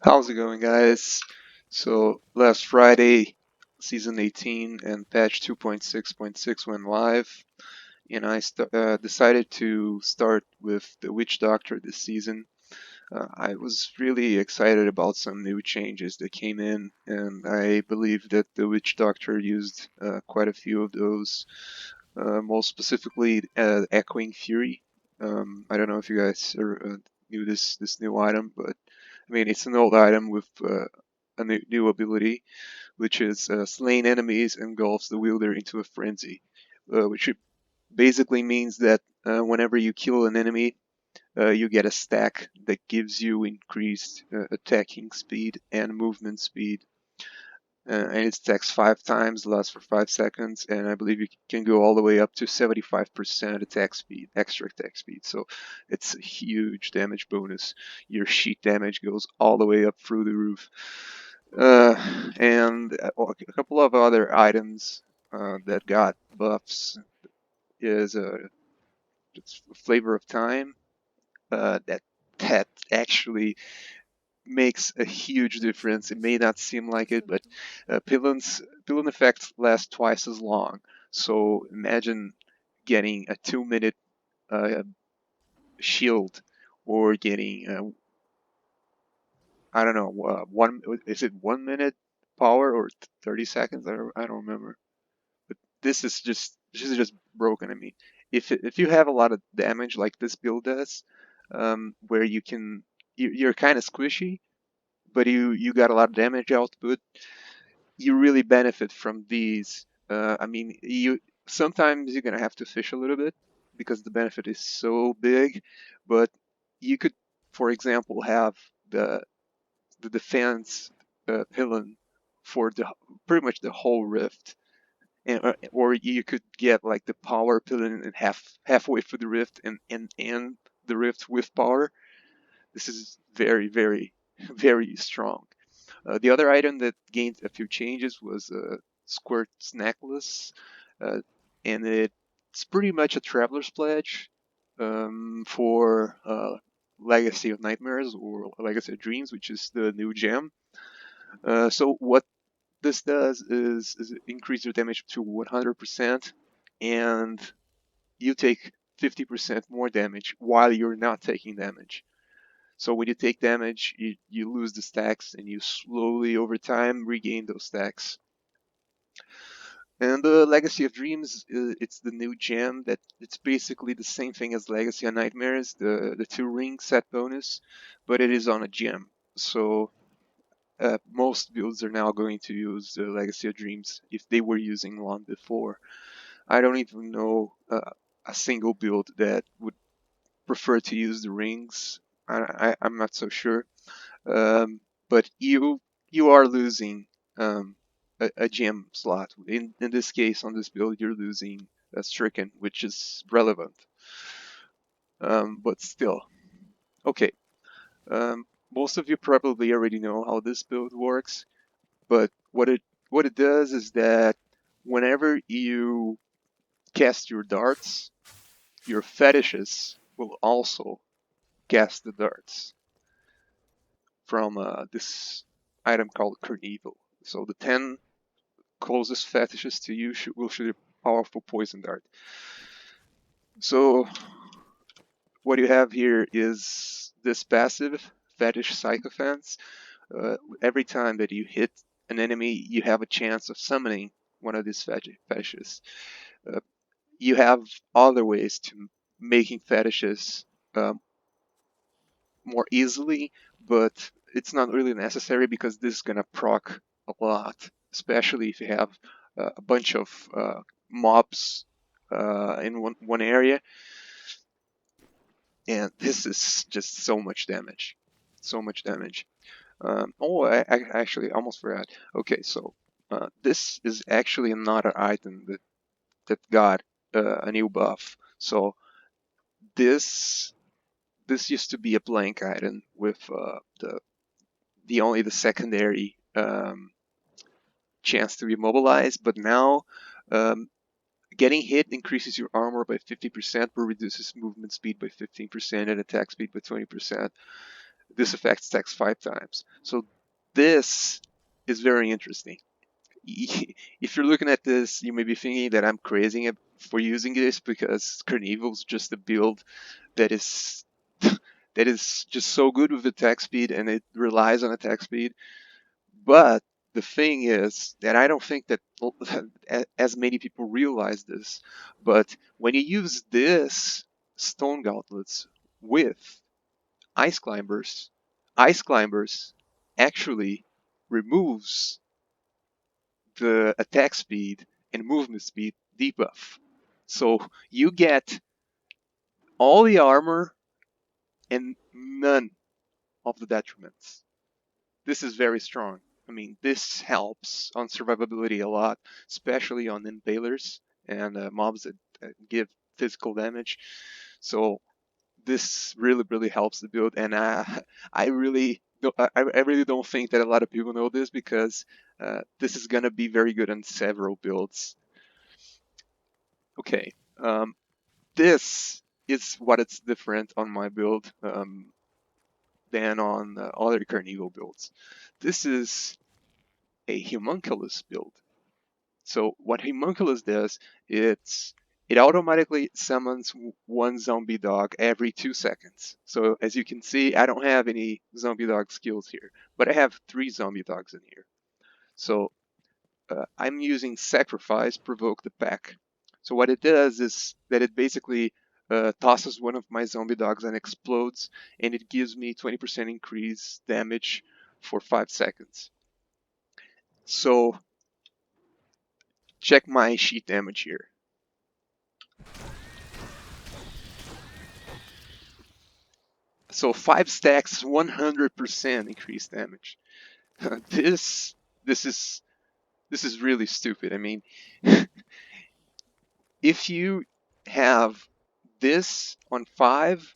How's it going, guys? So, last Friday, Season 18 and patch 2.6.6 went live, and I decided to start with the Witch Doctor this season. I was really excited about some new changes that came in, and I believe that the Witch Doctor used quite a few of those, most specifically Echoing Fury. I don't know if you guys knew this new item, but I mean, it's an old item with a new ability, which is slaying enemies engulfs the wielder into a frenzy, which basically means that whenever you kill an enemy, you get a stack that gives you increased attacking speed and movement speed. And it stacks 5 times, lasts for 5 seconds, and I believe you can go all the way up to 75% attack speed, extra attack speed. So it's a huge damage bonus. Your sheet damage goes all the way up through the roof. And a couple of other items that got buffs is Flavor of Time. That actually makes a huge difference. It may not seem like it, but Pillin effects last twice as long. So imagine getting a 2 minute uh, shield, or getting I don't know, one is it 1 minute power or 30 seconds? I don't remember. But this is just broken. I mean, if you have a lot of damage like this build does, where you're kind of squishy, but you got a lot of damage output, you really benefit from these. I mean, you sometimes you're gonna have to fish a little bit because the benefit is so big, but you could, for example, have the the defense pylon for the pretty much the whole rift, and or you could get like the power pylon and halfway through the rift and the rift with power. This is very very very strong. The other item that gained a few changes was Squirt's necklace, uh, and it's pretty much a traveler's pledge for Legacy of Nightmares or Legacy of Dreams, which is the new gem. So what this does is increase your damage to 100%, and you take 50% more damage while you're not taking damage. So when you take damage, you lose the stacks, and you slowly over time regain those stacks. And the Legacy of Dreams, it's the new gem that it's basically the same thing as Legacy of Nightmares, the 2 ring set bonus, but it is on a gem. So most builds are now going to use the Legacy of Dreams if they were using one before. I don't even know a single build that would prefer to use the rings. I'm not so sure. But you are losing a gem slot. In this case, on this build, you're losing a stricken, which is relevant. But still, okay. Most of you probably already know how this build works, but what it does is that whenever you cast your darts, your fetishes will also cast the darts from this item called Carnival. So the 10 closest fetishes to you will shoot a powerful poison dart. So what you have here is this passive, Fetish Sycophants. Every time that you hit an enemy, you have a chance of summoning one of these fetishes. Uh, you have other ways to making fetishes um, more easily, but it's not really necessary because this is gonna proc a lot, especially if you have a bunch of mobs in one area, and this is just so much damage, so much damage. I actually almost forgot. Okay, so this is actually another item that got a new buff. So this this used to be a blank item with the secondary chance to be mobilized, but now um, getting hit increases your armor by 50%, but reduces movement speed by 15% and attack speed by 20%. this effect stacks 5 times. So this is very interesting. If you're looking at this, you may be thinking that I'm crazy for using this because Carnival is just a build that is that is just so good with attack speed and it relies on attack speed. But the thing is that I don't think that as many people realize this. But when you use this Stone Gauntlets with Ice Climbers actually removes the attack speed and movement speed debuff. So you get all the armor and none of the detriments. This is very strong. I mean, this helps on survivability a lot, especially on impalers and mobs that give physical damage. So this really helps the build, and I really I really don't think that a lot of people know this because this is gonna be very good on several builds. Okay, this is what it's different on my build than on other Carnival builds. This is a homunculus build. So what homunculus does, it automatically summons one zombie dog every 2 seconds. So as you can see, I don't have any zombie dog skills here, but I have 3 zombie dogs in here. So I'm using Sacrifice, Provoke the Pack. So what it does is that it basically tosses one of my zombie dogs and explodes, and it gives me 20% increase damage for 5 seconds. So check my sheet damage here. So 5 stacks, 100% increased damage. this is really stupid. I mean, if you have this on 5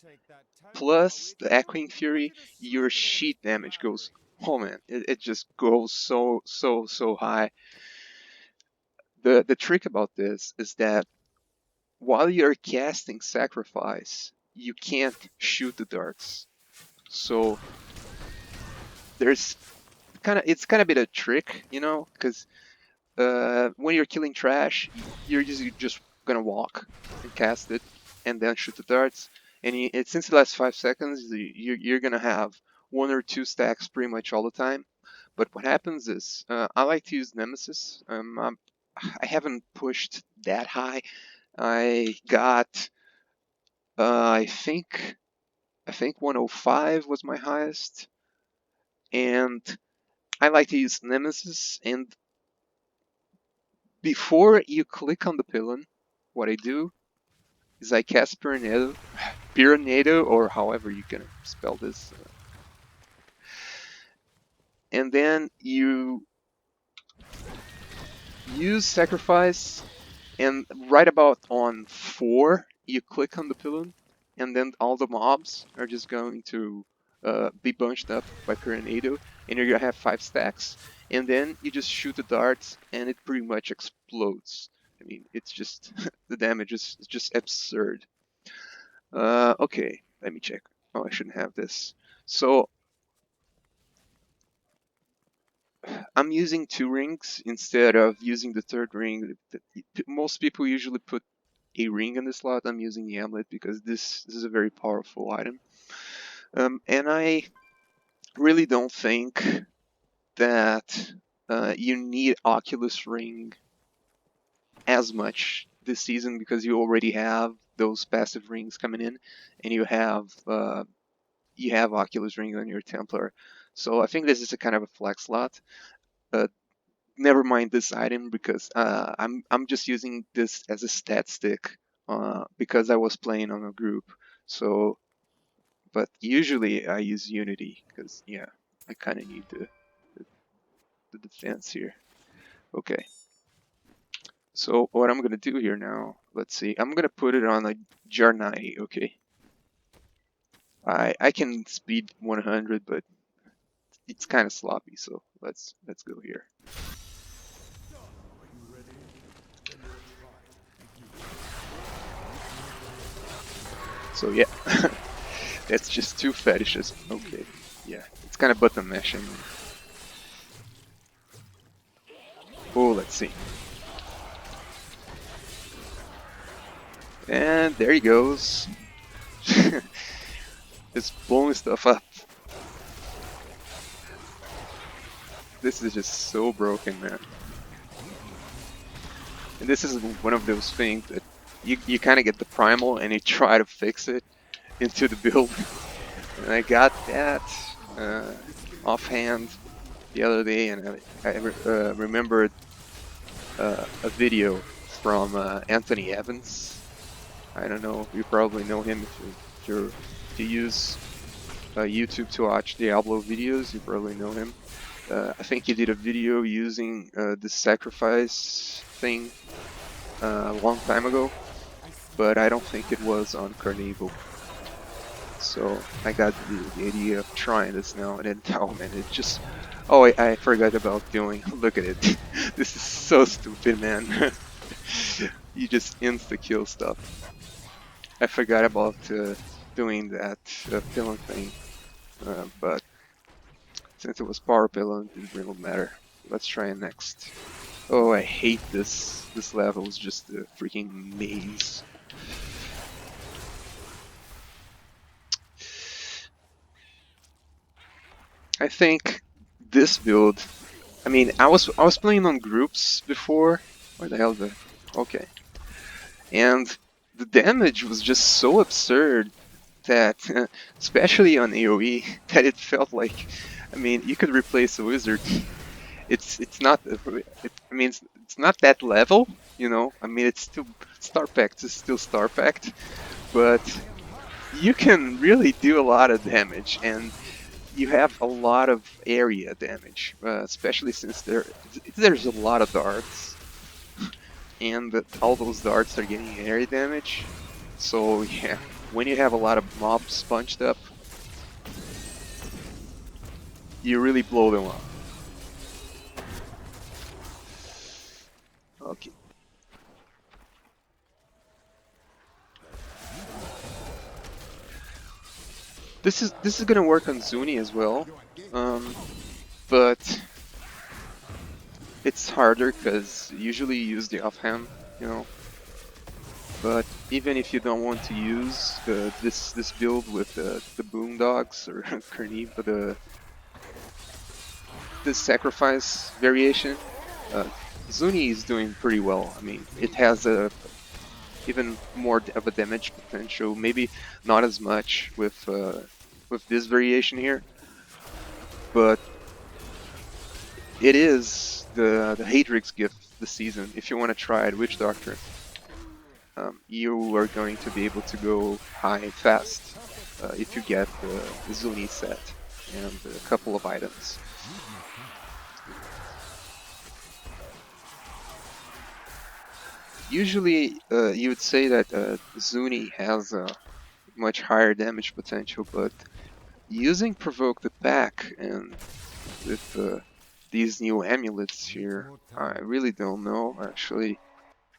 plus the Echoing Fury, your sheet damage goes, oh man, it just goes so high. The trick about this is that while you're casting Sacrifice, you can't shoot the darts. So it's kind of a bit of a trick, you know, because when you're killing trash, you're usually just gonna walk and cast it, and then shoot the darts. And since it lasts 5 seconds, you're gonna have 1 or 2 stacks pretty much all the time. But what happens is, I like to use Nemesis. I haven't pushed that high. I got, I think 105 was my highest, and I like to use Nemesis. And before you click on the pylon, what I do is I cast Piranado, or however you can spell this, and then you use Sacrifice, and right about on 4, you click on the pylon, and then all the mobs are just going to be bunched up by Piranado, and you're gonna have 5 stacks, and then you just shoot the darts, and it pretty much explodes. I mean, it's just the damage is just absurd. Okay, let me check. Oh, I shouldn't have this. So I'm using 2 rings instead of using the 3rd ring. Most people usually put a ring in the slot. I'm using the amulet because this is a very powerful item. And I really don't think that you need Oculus Ring as much this season because you already have those passive rings coming in, and you have Oculus Ring on your Templar. So I think this is a kind of a flex slot. Never mind this item because I'm just using this as a stat stick because I was playing on a group. So, but usually I use Unity because yeah, I kind of need the defense here. Okay. So what I'm gonna do here now, let's see, I'm gonna put it on a Jarnai, okay? I can speed 100, but it's kind of sloppy, so let's go here. So yeah, that's just 2 fetishes. Okay. Yeah, it's kind of button mashing. Oh, let's see. And there he goes. Just blowing stuff up. This is just so broken, man. And this is one of those things that you kind of get the primal and you try to fix it into the build. And I got that offhand the other day, and I remembered a video from Anthony Evans. I don't know, you probably know him if you use YouTube to watch Diablo videos, you probably know him. I think he did a video using the sacrifice thing a long time ago, but I don't think it was on Carnival. So I got the idea of trying this now, and then oh man, it just... Oh, I forgot about doing... Look at it. This is so stupid, man. You just insta-kill stuff. I forgot about doing that pillar thing, but since it was power pillar, it didn't really matter. Let's try it next. Oh, I hate this. This level is just a freaking maze. I think this build... I mean, I was playing on groups before. Where the hell the... Okay. And the damage was just so absurd that, especially on AoE, that it felt like, I mean, you could replace a wizard. It's not, I mean, it's not that level, you know. I mean, it's still star packed, it's still star packed, but you can really do a lot of damage, and you have a lot of area damage, especially since there's a lot of darts, and all those darts are getting area damage. So yeah, when you have a lot of mobs bunched up, you really blow them up. Okay. This is gonna work on Zuni as well, but it's harder because usually you use the offhand, you know. But even if you don't want to use this build with the Boomdogs or Carnival, the sacrifice variation, Zuni is doing pretty well. I mean, it has even more of a damage potential. Maybe not as much with this variation here, but it is the Hadrig's gift this season. If you want to try it, Witch Doctor, you are going to be able to go high fast if you get the Zuni set and a couple of items. Usually, you would say that Zuni has a much higher damage potential, but using Provoke the pack and with these new amulets here, I really don't know. Actually,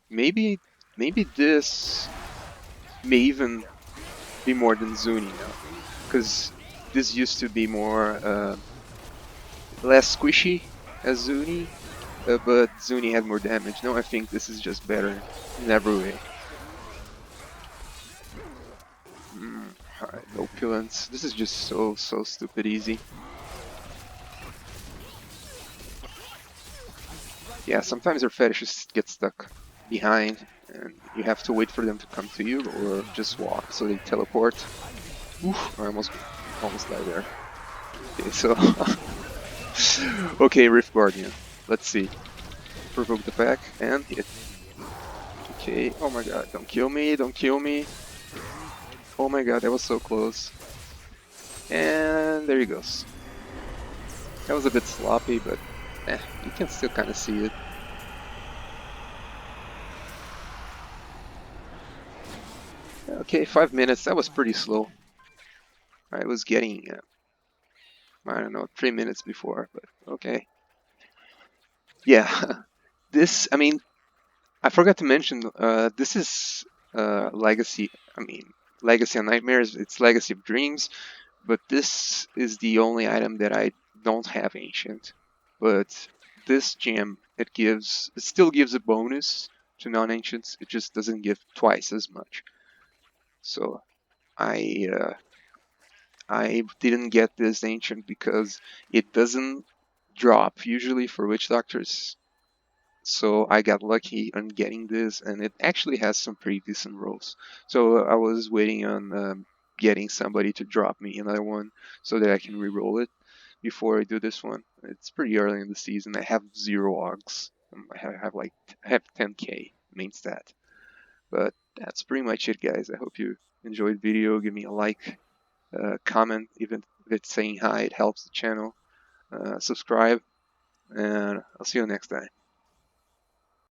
maybe this may even be more than Zuni now, because this used to be more less squishy as Zuni, but Zuni had more damage. No, I think this is just better in every way. Alright, opulence. This is just so stupid easy. Yeah, sometimes your fetishes get stuck behind and you have to wait for them to come to you or just walk so they teleport. Oof, I almost died there. Okay, so okay, Rift Guardian. Let's see. Provoke the pack and hit. Okay, oh my god, don't kill me, don't kill me. Oh my god, that was so close. And there he goes. That was a bit sloppy, but you can still kind of see it. Okay, 5 minutes, that was pretty slow. I was getting, I don't know, 3 minutes before, but okay. Yeah, this, I mean, I forgot to mention, this is Legacy, I mean, Legacy of Nightmares, it's Legacy of Dreams, But this is the only item that I don't have ancient. But this gem, it still gives a bonus to non-ancients. It just doesn't give twice as much. So I didn't get this ancient because it doesn't drop usually for witch doctors. So I got lucky on getting this, and it actually has some pretty decent rolls. So I was waiting on getting somebody to drop me another one so that I can re-roll it before I do this one. It's pretty early in the season. I have 0 Augs. I have 10k main stat. But that's pretty much it, guys. I hope you enjoyed the video. Give me a like, comment, even if it's saying hi. It helps the channel. Subscribe, and I'll see you next time.